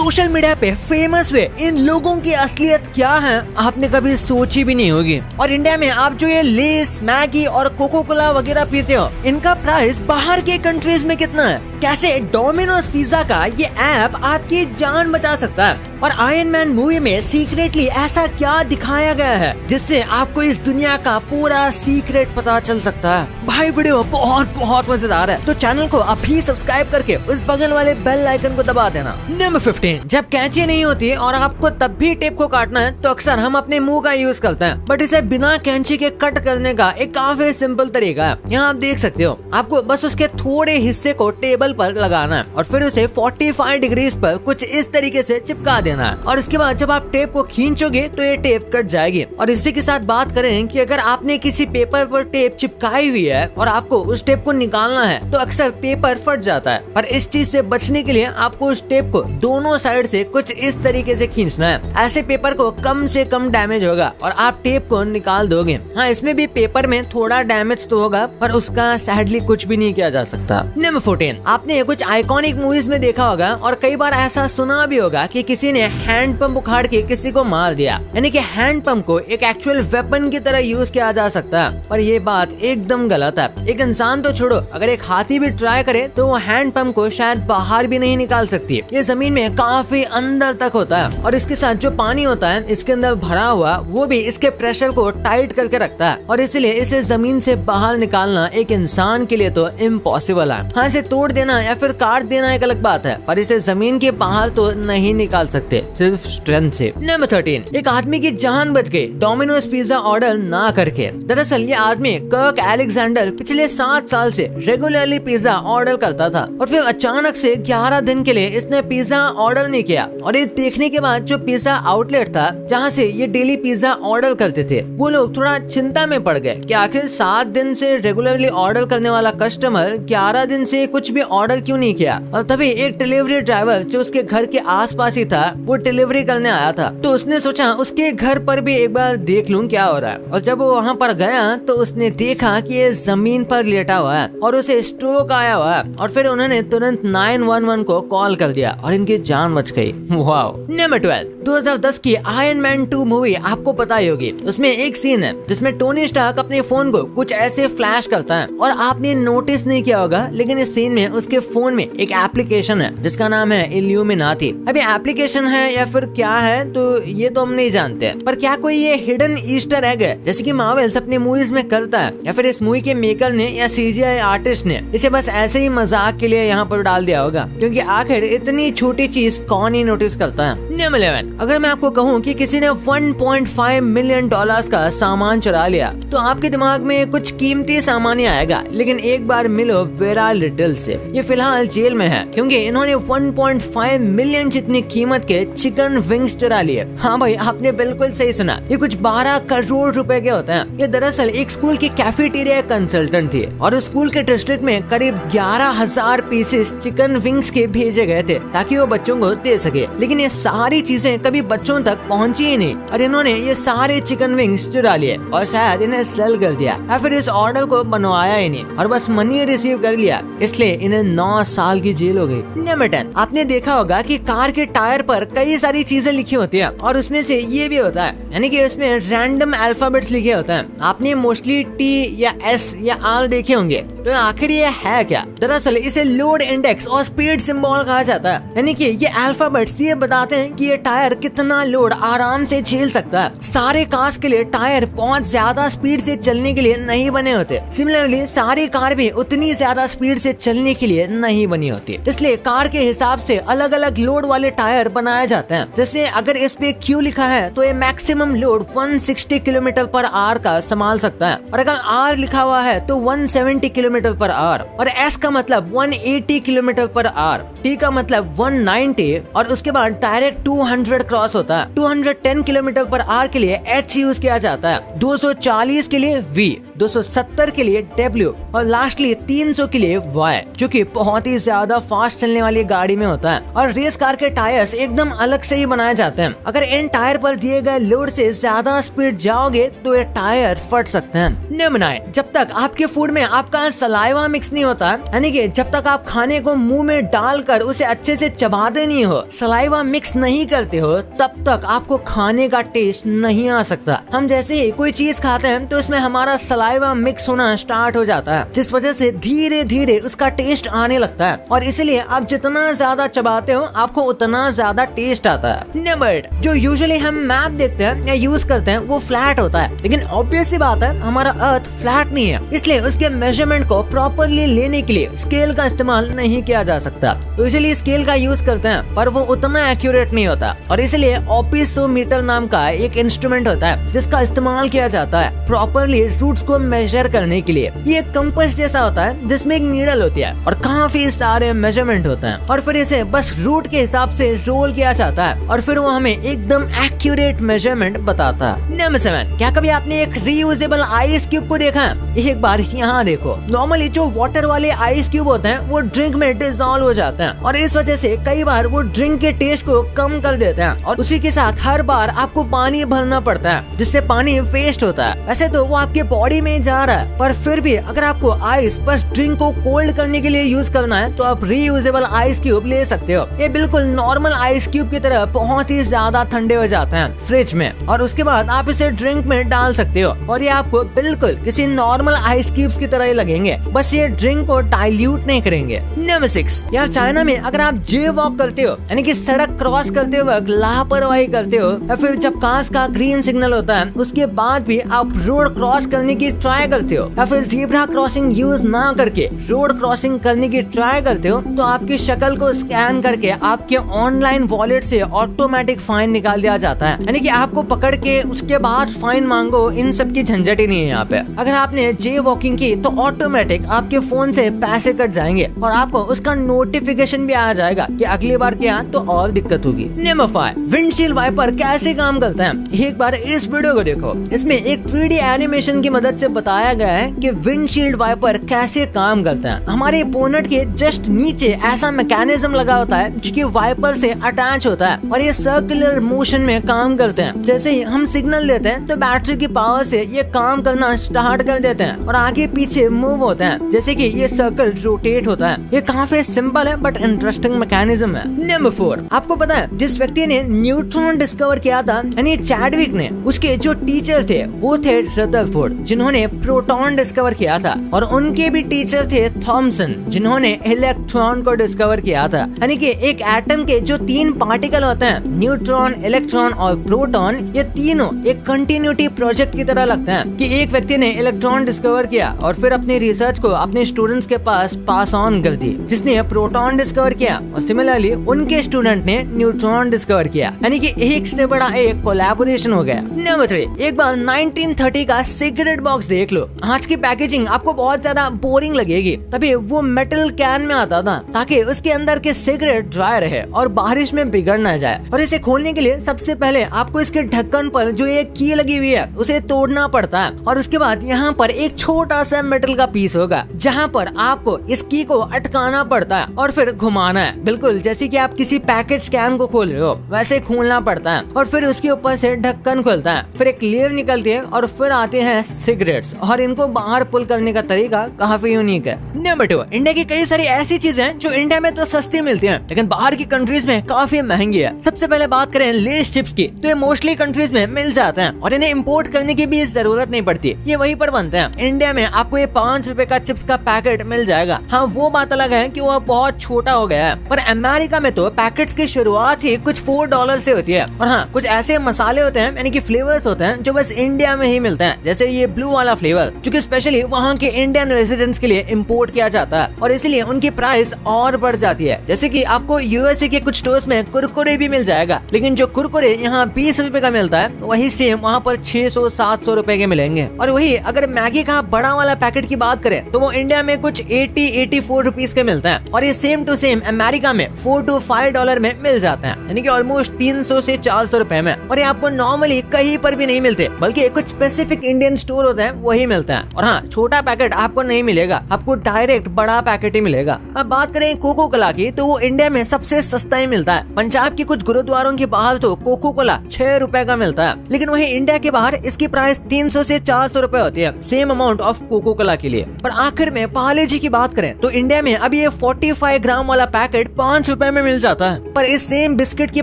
Social media पे famous हुए इन लोगों की असलियत क्या है आपने कभी सोची भी नहीं होगी। और इंडिया में आप जो ये लेस, मैगी और कोको कोला वगैरह पीते हो, इनका प्राइस बाहर के कंट्रीज में कितना है। कैसे डोमिनोज पिज्जा का ये ऐप आपकी जान बचा सकता है। और आयरन मैन मूवी में सीक्रेटली ऐसा क्या दिखाया गया है जिससे आपको इस दुनिया का पूरा सीक्रेट पता चल सकता है। भाई वीडियो बहुत मजेदार है, तो चैनल को अभी सब्सक्राइब करके उस बगल वाले बेल आइकन को दबा देना। नंबर 15, जब कैंची नहीं होती और आपको तब भी टेप को काटना है तो अक्सर हम अपने मुंह का यूज करते हैं, बट इसे बिना कैंची के कट करने का एक काफी सिंपल तरीका है। यहाँ आप देख सकते हो, आपको बस उसके थोड़े हिस्से को टेबल पर लगाना है और फिर उसे 45 डिग्रीज पर कुछ इस तरीके से चिपका देना है। और इसके बाद जब आप टेप को खींचोगे तो ये टेप कट जाएगी। और इसी के साथ बात करें कि अगर आपने किसी पेपर पर टेप चिपकाई हुई है और आपको उस टेप को निकालना है तो अक्सर पेपर फट जाता है। पर इस चीज से बचने के लिए आपको उस टेप को दोनों साइड से कुछ इस तरीके से खींचना है। ऐसे पेपर को कम से कम डैमेज होगा और आप टेप को निकाल दोगे। हाँ, इसमें भी पेपर में थोड़ा डैमेज तो होगा पर उसका सैडली कुछ भी नहीं किया जा सकता। नंबर 14, आपने कुछ आइकॉनिक मूवीज में देखा होगा और कई बार ऐसा सुना भी होगा कि किसी ने हैंड पंप उखाड़ के किसी को मार दिया, यानी कि हैंड पंप को एक एक्चुअल वेपन की तरह यूज किया जा सकता है। पर ये बात एकदम गलत है। एक इंसान तो छोड़ो, अगर एक हाथी भी ट्राई करे तो वो हैंड पंप को शायद बाहर भी नहीं निकाल सकती। ये जमीन में काफी अंदर तक होता है और इसके साथ जो पानी होता है इसके अंदर भरा हुआ, वो भी इसके प्रेशर को टाइट करके रखता है और इसलिए इसे जमीन से बाहर निकालना एक इंसान के लिए तो इम्पॉसिबल है। हाँ, इसे तोड़ देना या फिर काट देना एक अलग बात है, पर इसे जमीन के बाहर तो नहीं निकाल सकते, सिर्फ स्ट्रेंथ से। नंबर 13, एक आदमी की जान बच गई डोमिनोज पिज्जा ऑर्डर ना करके। दरअसल ये आदमी कर्क अलेक्जेंडर पिछले 7 साल से रेगुलरली पिज्जा ऑर्डर करता था और फिर अचानक से 11 दिन के लिए इसने पिज्जा ऑर्डर नहीं किया। और ये देखने के बाद जो पिज्जा आउटलेट था जहाँ से ये डेली पिज्जा ऑर्डर करते थे, वो लोग थोड़ा चिंता में पड़ गए कि आखिर 7 दिन से रेगुलरली ऑर्डर करने वाला कस्टमर 11 दिन से कुछ भी ऑर्डर क्यों नहीं किया। और तभी एक डिलीवरी ड्राइवर जो उसके घर के आसपास ही था, वो डिलीवरी करने आया था, तो उसने सोचा उसके घर पर भी एक बार देख लूं क्या हो रहा है। और जब वो वहाँ पर गया तो उसने देखा कि ये जमीन पर लेटा हुआ है और उसे स्ट्रोक आया हुआ है। और फिर उन्होंने तुरंत 911 को कॉल कर दिया और इनकी जान बच गई। वाओ। नंबर 12, 2010 की आयरन मैन 2 मूवी आपको पता ही होगी। उसमें एक सीन है जिसमें टोनी स्टार्क अपने फोन को कुछ ऐसे फ्लैश करता है और आपने नोटिस नहीं किया होगा, लेकिन इस सीन में उसके फोन में एक एप्लीकेशन है जिसका नाम है इल्यूमिनाटी। अभी एप्लीकेशन है या फिर क्या है तो ये तो हम नहीं जानते, पर क्या कोई ये हिडन ईस्टर एग है जैसे कि मार्वल्स अपने मूवीज में करता है, या फिर इस मूवी के मेकर ने या सीजीआई आर्टिस्ट ने इसे बस ऐसे ही मजाक के लिए यहाँ पर डाल दिया होगा, क्योंकि आखिर इतनी छोटी चीज कौन ही नोटिस करता है। नंबर 11, अगर मैं आपको कहूँ कि किसी ने $1.5 मिलियन का सामान चुरा लिया तो आपके दिमाग में कुछ कीमती सामान ही आएगा, लेकिन एक बार मिलो वेरा लिटिल से। ये फिलहाल जेल में है क्योंकि इन्होंने 1.5 मिलियन जितनी कीमत के चिकन विंग्स चुरा लिए। हाँ भाई, आपने बिल्कुल सही सुना, ये कुछ 12 करोड़ रुपए के होते हैं। ये दरअसल एक स्कूल की कैफेटेरिया कंसल्टेंट थी और उस स्कूल के डिस्ट्रिक्ट में करीब 11,000 पीसेस चिकन विंग्स के भेजे गए थे ताकि वो बच्चों को दे सके, लेकिन ये सारी चीजें कभी बच्चों तक पहुंची ही नहीं और इन्होंने ये सारे चिकन विंग्स चुरा लिए और शायद इन्हें सेल कर दिया या फिर इस ऑर्डर को बनवाया ही नहीं और बस मनी रिसीव कर लिया, इसलिए इन्हें 9 साल की जेल हो गई। नंबर 10, आपने देखा होगा कि कार के टायर पर कई सारी चीजें लिखी होती है और उसमें से ये भी होता है, यानी कि इसमें रैंडम अल्फाबेट्स लिखे होते हैं। आपने मोस्टली टी या एस या आर देखे होंगे, तो आखिर ये है क्या? दरअसल इसे लोड इंडेक्स और स्पीड सिंबल कहा जाता है, यानी कि ये अल्फाबेट्स ये बताते हैं कि ये टायर कितना लोड आराम से झेल सकता है। सारे कार्स के लिए टायर बहुत ज्यादा स्पीड से चलने के लिए नहीं बने होते, सिमिलरली सारी कार भी उतनी ज्यादा स्पीड से चलने के लिए नहीं बनी होती, इसलिए कार के हिसाब से अलग अलग लोड वाले टायर बनाए जाते हैं। जैसे अगर इस पे Q लिखा है तो ये मैक्सिमम लोड 160 km/h का संभाल सकता है, और अगर R लिखा हुआ है तो 170 km/h, और S का मतलब 180 km/h, T का मतलब 190, और उसके बाद डायरेक्ट 200 क्रॉस होता है। 210 km/h के लिए H यूज किया जाता है, 240 के लिए V, 270 के लिए W और लास्टली 300 के लिए Y, जो कि बहुत ही ज्यादा फास्ट चलने वाली गाड़ी में होता है। और रेस कार के टायर्स एकदम अलग से ही बनाए जाते हैं, अगर इन टायर पर दिए गए लोड से ज्यादा स्पीड जाओगे तो ये टायर फट सकते हैं। नंबर 9, जब तक आपके फूड में आपका सलाइवा मिक्स नहीं होता, यानी कि जब तक आप खाने को मुंह में डालकर उसे अच्छे से चबाते नहीं हो, सलाइवा मिक्स नहीं करते हो, तब तक आपको खाने का टेस्ट नहीं आ सकता। हम जैसे ही कोई चीज खाते हैं तो उसमें हमारा सलाइवा मिक्स होना स्टार्ट हो जाता है, जिस वजह से धीरे धीरे उसका टेस्ट आने लगता है और इसलिए आप जितना ज्यादा चबाते हो आपको उतना ज्यादा टेस्ट आता है। नंबर 8, जो यूजुअली हम मैप देखते हैं या यूज करते हैं वो फ्लैट होता है, लेकिन ऑब्वियस सी बात है हमारा अर्थ फ्लैट नहीं है, इसलिए उसके मेजरमेंट को प्रॉपरली लेने के लिए स्केल का इस्तेमाल नहीं किया जा सकता। यूजुअली स्केल का यूज करते हैं पर वो उतना एक्यूरेट नहीं होता और इसलिए ऑपिसोमीटर नाम का एक इंस्ट्रूमेंट होता है जिसका इस्तेमाल किया जाता है प्रॉपरली रूट्स को मेजर करने के लिए। ये एक कंपास जैसा होता है जिसमें एक नीडल होती है और काफी सारे मेजरमेंट होते हैं और फिर इसे बस रूट के हिसाब से रोल किया जाता है और फिर वो हमें एकदम एक्यूरेट मेजरमेंट बताता है। नंबर 7, क्या कभी आपने एक रीयूजेबल आइस क्यूब को देखा है? एक बार यहाँ देखो, नॉर्मली जो वाटर वाले आइस क्यूब होते हैं वो ड्रिंक में डिसॉल्व हो जाते हैं और इस वजह से कई बार वो ड्रिंक के टेस्ट को कम कर देते हैं और उसी के साथ हर बार आपको पानी भरना पड़ता है जिससे पानी वेस्ट होता है। वैसे तो वो आपके बॉडी में जा रहा है पर फिर भी अगर आपको आइस बस ड्रिंक को कोल्ड करने के लिए यूज करना है तो आप रीयूजेबल आइस क्यूब ले सकते हो। ये बिल्कुल नॉर्मल आइस क्यूब की तरह बहुत ही ज्यादा ठंडे हो जाते हैं फ्रिज में और उसके बाद आप इसे ड्रिंक में डाल सकते हो और ये आपको बिल्कुल किसी नॉर्मल आइस क्यूब्स की तरह ही लगेंगे, बस ये ड्रिंक को डाइल्यूट नहीं करेंगे। नंबर 6, यार चाइना में अगर आप जे वॉक करते हो यानी कि सड़क क्रॉस करते वक्त लापरवाही करते हो या फिर जब कांच का ग्रीन सिग्नल होता है उसके बाद भी आप रोड क्रॉस करने की ट्राई करते हो या फिर ज़ेब्रा क्रॉसिंग यूज ना करके रोड क्रॉसिंग करने की ट्राई करते हो तो आपकी शक्ल को स्कैन करके आपके ऑनलाइन वॉलेट से ऑटोमेटिक फाइन निकाल दिया जाता है, यानी कि आपको पकड़ के उसके बाद फाइन मांगो, इन सब की झंझट ही नहीं है यहाँ पे। अगर आपने जे वॉकिंग की तो ऑटोमेटिक आपके फोन से पैसे कट जाएंगे और आपको उसका नोटिफिकेशन भी आ जाएगा कि अगली बार किया तो और दिक्कत होगी। नंबर 5, विंडशील्ड वाइपर कैसे काम करता है? एक बार इस वीडियो को देखो, इसमें एक 3D एनिमेशन की मदद से बताया गया है कि विंडशील्ड वाइपर कैसे काम करता है। हमारे बोनट के जस्ट नीचे ऐसा मैकेनिज्म लगा होता है जो कि वाइपर से अटैच होता है और ये सर्कुलर मोशन में काम करते हैं। जैसे ही हम सिग्नल देते हैं तो बैटरी की पावर से ये काम करना स्टार्ट कर देते हैं और आगे पीछे मूव होते हैं, जैसे कि ये सर्कल रोटेट होता है। ये काफी सिंपल है बट इंटरेस्टिंग मैकेनिज्म है। नंबर 4, आपको पता है जिस व्यक्ति ने न्यूट्रॉन डिस्कवर किया था यानी चैडविक ने, उसके जो टीचर थे वो थे रदरफोर्ड जिन्होंने प्रोटॉन डिस्कवर किया था और उनके भी टीचर थे थॉमसन जिन्होंने इलेक्ट्रॉन को डिस्कवर किया था। यानी कि एक एटम के जो 3 पार्टिकल होते हैं न्यूट्रॉन, इलेक्ट्रॉन और प्रोटॉन, ये तीनों एक कंटिन्यूटी प्रोजेक्ट की तरह लगते हैं कि एक व्यक्ति ने इलेक्ट्रॉन डिस्कवर किया और फिर अपनी रिसर्च को अपने स्टूडेंट्स के पास ऑन कर दी जिसने प्रोटॉन डिस्कवर किया और सिमिलरली उनके स्टूडेंट ने न्यूट्रॉन डिस्कवर किया, यानी कि एक से बड़ा एक कोलैबोरेशन हो गया। नंबर 3, एक बार 1930 का सिगरेट बॉक्स देख लो। आज की पैकेजिंग आपको बहुत ज्यादा बोरिंग लगेगी, तभी वो मेटल कैन में आता था ताकि उसके अंदर के सिगरेट ड्राई रहे और बारिश में बिगड़ ना जाए। और इसे खोलने के लिए सबसे पहले आपको इसके ढक्कन पर जो एक की लगी हुई है उसे तोड़ना पड़ता है और उसके बाद यहाँ पर एक छोटा सा मेटल का पीस होगा जहाँ पर आपको इस की को अटकाना पड़ता है और फिर घुमाना है, बिल्कुल जैसे कि आप किसी पैकेज कैन को खोल रहे हो वैसे खोलना पड़ता है और फिर उसके ऊपर से ढक्कन खुलता है, फिर एक लेयर निकलती है और फिर आते हैं सिगरेट्स और इनको बाहर पुल करने का तरीका काफी यूनिक है। नंबर 2, इंडिया की कई सारी ऐसी चीजें हैं जो इंडिया में तो सस्ती मिलती हैं लेकिन बाहर की कंट्रीज में काफी महंगी है। सबसे पहले बात करें लेस चिप्स की तो ये मोस्टली कंट्रीज में मिल जाते हैं और इन्हें इम्पोर्ट करने की भी जरूरत नहीं पड़ती, ये वहीं पर बनते हैं। इंडिया में आपको ये 5 रुपए का चिप्स का पैकेट मिल जाएगा। हाँ वो बात अलग है कि वो बहुत छोटा हो गया है, पर अमेरिका में तो पैकेट्स की शुरुआत ही कुछ $4 से होती है। और हाँ कुछ ऐसे मसाले होते हैं यानी कि फ्लेवर्स होते हैं जो बस इंडिया में ही मिलते हैं, जैसे ये ब्लू वाला फ्लेवर जो कि स्पेशली वहाँ के इंडियन रेजिडेंट्स के लिए इम्पोर्ट किया जाता है और इसलिए उनकी प्राइस और बढ़ जाती है। जैसे कि आपको यूएसए के कुछ स्टोर्स में कुरकुरे भी मिल जाएगा, लेकिन जो कुरकुरे यहाँ 20 रुपए का मिलता है वही सेम वहाँ पर 600-700 रुपए के मिलेंगे। और वही अगर मैगी का बड़ा वाला पैकेट की बात करें तो वो इंडिया में कुछ 80-84 रुपीज के मिलता है और ये सेम टू सेम अमेरिका में $4 to $5 में मिल जाते हैं, यानी कि ऑलमोस्ट 300 से 400 रुपए में। और ये आपको नॉर्मली कहीं पर भी नहीं मिलते, बल्कि कुछ स्पेसिफिक इंडियन स्टोर होते हैं वही मिलते हैं। और हाँ छोटा पैकेट आपको नहीं मिलेगा, आपको डायरेक्ट बड़ा पैकेट ही मिलेगा। अब बात करें कोको कोला की तो वो इंडिया में सबसे सस्ता ही मिलता है। पंजाब की कुछ गुरुद्वारों के बाहर तो कोको कोला 6 रुपए का मिलता है, लेकिन वही इंडिया के बाहर इसकी प्राइस 300 से 400 रुपए होती है, same amount of Coca Cola के लिए। पर आखिर में पार्ले जी की बात करें तो इंडिया में अभी ये 45 ग्राम वाला पैकेट 5 रुपए में मिल जाता है, पर इस सेम बिस्किट की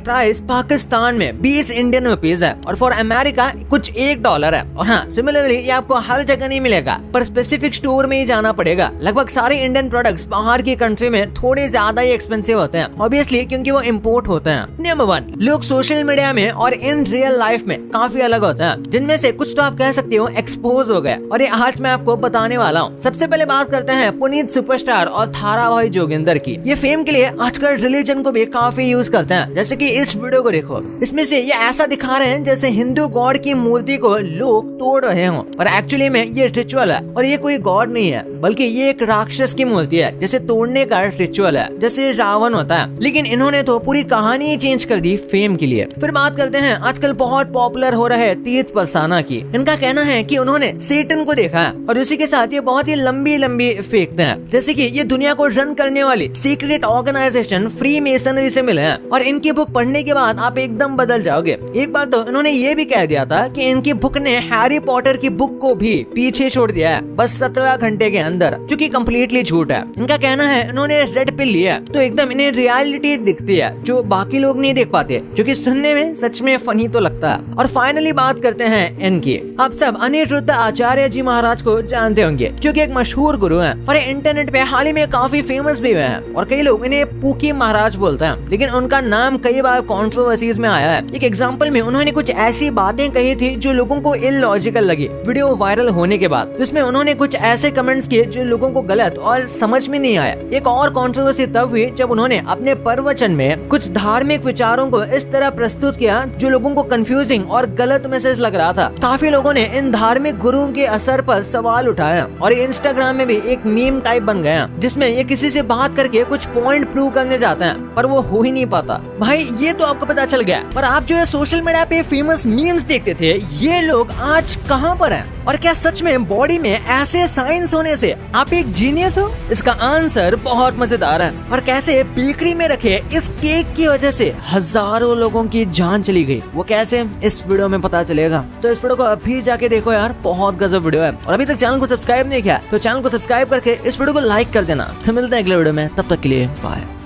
प्राइस पाकिस्तान में 20 इंडियन रुपीज है और फॉर अमेरिका कुछ $1 है। और हाँ, सिमिलरली ये आपको हर जगह नहीं मिलेगा, पर स्पेसिफिक स्टोर में ही जाना पड़ेगा। लगभग सारे इंडियन प्रोडक्ट्स बाहर की कंट्री में थोड़े ज्यादा ही एक्सपेंसिव होते हैं, ऑब्वियसली क्योंकि वो इम्पोर्ट होते हैं। नंबर 1, लोग सोशल मीडिया में और इन रियल लाइफ में काफी अलग होते हैं, जिनमें से कुछ तो आप कह सकते हो एक्सपोज हो गए, और ये आज मैं आपको बताने वाला हूँ। सबसे पहले बात करते हैं पुनीत सुपरस्टार और थारा भाई जोगिंदर की। ये फेम के लिए आजकल रिलीजन को भी काफी यूज करते हैं, जैसे कि इस वीडियो को देखो। इसमें से ये ऐसा दिखा रहे हैं जैसे हिंदू गॉड की मूर्ति को लोग तोड़ रहे हों, पर एक्चुअली में ये रिचुअल है और ये कोई गॉड नहीं है, बल्कि ये एक राक्षस की मूर्ति है, जैसे तोड़ने का रिचुअल है, जैसे रावण होता है। लेकिन इन्होंने तो पूरी कहानी ही चेंज कर दी फेम के लिए। फिर बात करते हैं आजकल बहुत पॉपुलर हो रहे तीर्थ परसाना की। इनका कहना है कि उन्होंने सेटन को देखा है और उसी के साथ ये बहुत ही लंबी लंबी फेंकते हैं, जैसे कि ये दुनिया को रन करने वाली सीक्रेट ऑर्गेनाइजेशन फ्री मेसनरी से मिले हैं। और इनकी बुक पढ़ने के बाद आप एकदम बदल जाओगे। एक बात तो इन्होंने ये भी कह दिया था कि इनकी बुक ने हैरी पॉटर की बुक को भी पीछे छोड़ दिया है बस 17 घंटे के अंदर, जो कि कम्प्लीटली झूठ है। इनका कहना है इन्होंने रेड पिल लिया तो एकदम इन्हें रियलिटी दिखती है जो बाकी लोग नहीं देख पाते, जो कि सुनने में सच में फनी तो लगता है। और फाइनली बात करते हैं इनकी। आप सब अनिरुद्ध आचार्य जी महाराज को जानते होंगे, जो कि एक मशहूर गुरु हैं और इंटरनेट पे हाल ही में काफी फेमस भी हुए हैं और कई लोग इन्हें पूकी महाराज बोलते हैं, लेकिन उनका नाम कई बार कंट्रोवर्सीज में आया है। एक एग्जांपल में उन्होंने कुछ ऐसी बातें कही थी जो लोगों को इलॉजिकल लगी वीडियो वायरल होने के बाद। इसमें उन्होंने कुछ ऐसे कमेंट्स किए जो लोगों को गलत और समझ में नहीं आया। एक और कंट्रोवर्सी तब हुई जब उन्होंने अपने प्रवचन में कुछ धार्मिक विचारों को इस तरह प्रस्तुत किया जो लोगों को कंफ्यूजिंग और गलत मैसेज लग रहा था। काफी लोगों ने इन धार्मिक गुरुओं के असर पर सवाल उठाया और ये इंस्टाग्राम में भी एक मीम टाइप बन गया, जिसमें ये किसी से बात करके कुछ पॉइंट प्रूव करने जाते हैं, पर वो हो ही नहीं पाता। भाई ये तो आपको पता चल गया, पर आप जो है सोशल मीडिया पे फेमस मीम्स देखते थे, ये लोग आज कहाँ पर हैं? और क्या सच में बॉडी में ऐसे साइंस होने से आप एक जीनियस हो? इसका आंसर बहुत मजेदार है। और कैसे बेकरी में रखे इस केक की वजह से हजारों लोगों की जान चली गई, वो कैसे, इस वीडियो में पता चलेगा। तो इस वीडियो को अभी जाके देखो यार, बहुत गजब वीडियो है। और अभी तक चैनल को सब्सक्राइब नहीं किया तो चैनल को सब्सक्राइब करके इस वीडियो को लाइक कर देना। तो मिलते हैं अगले वीडियो में, तब तक के लिए बाय।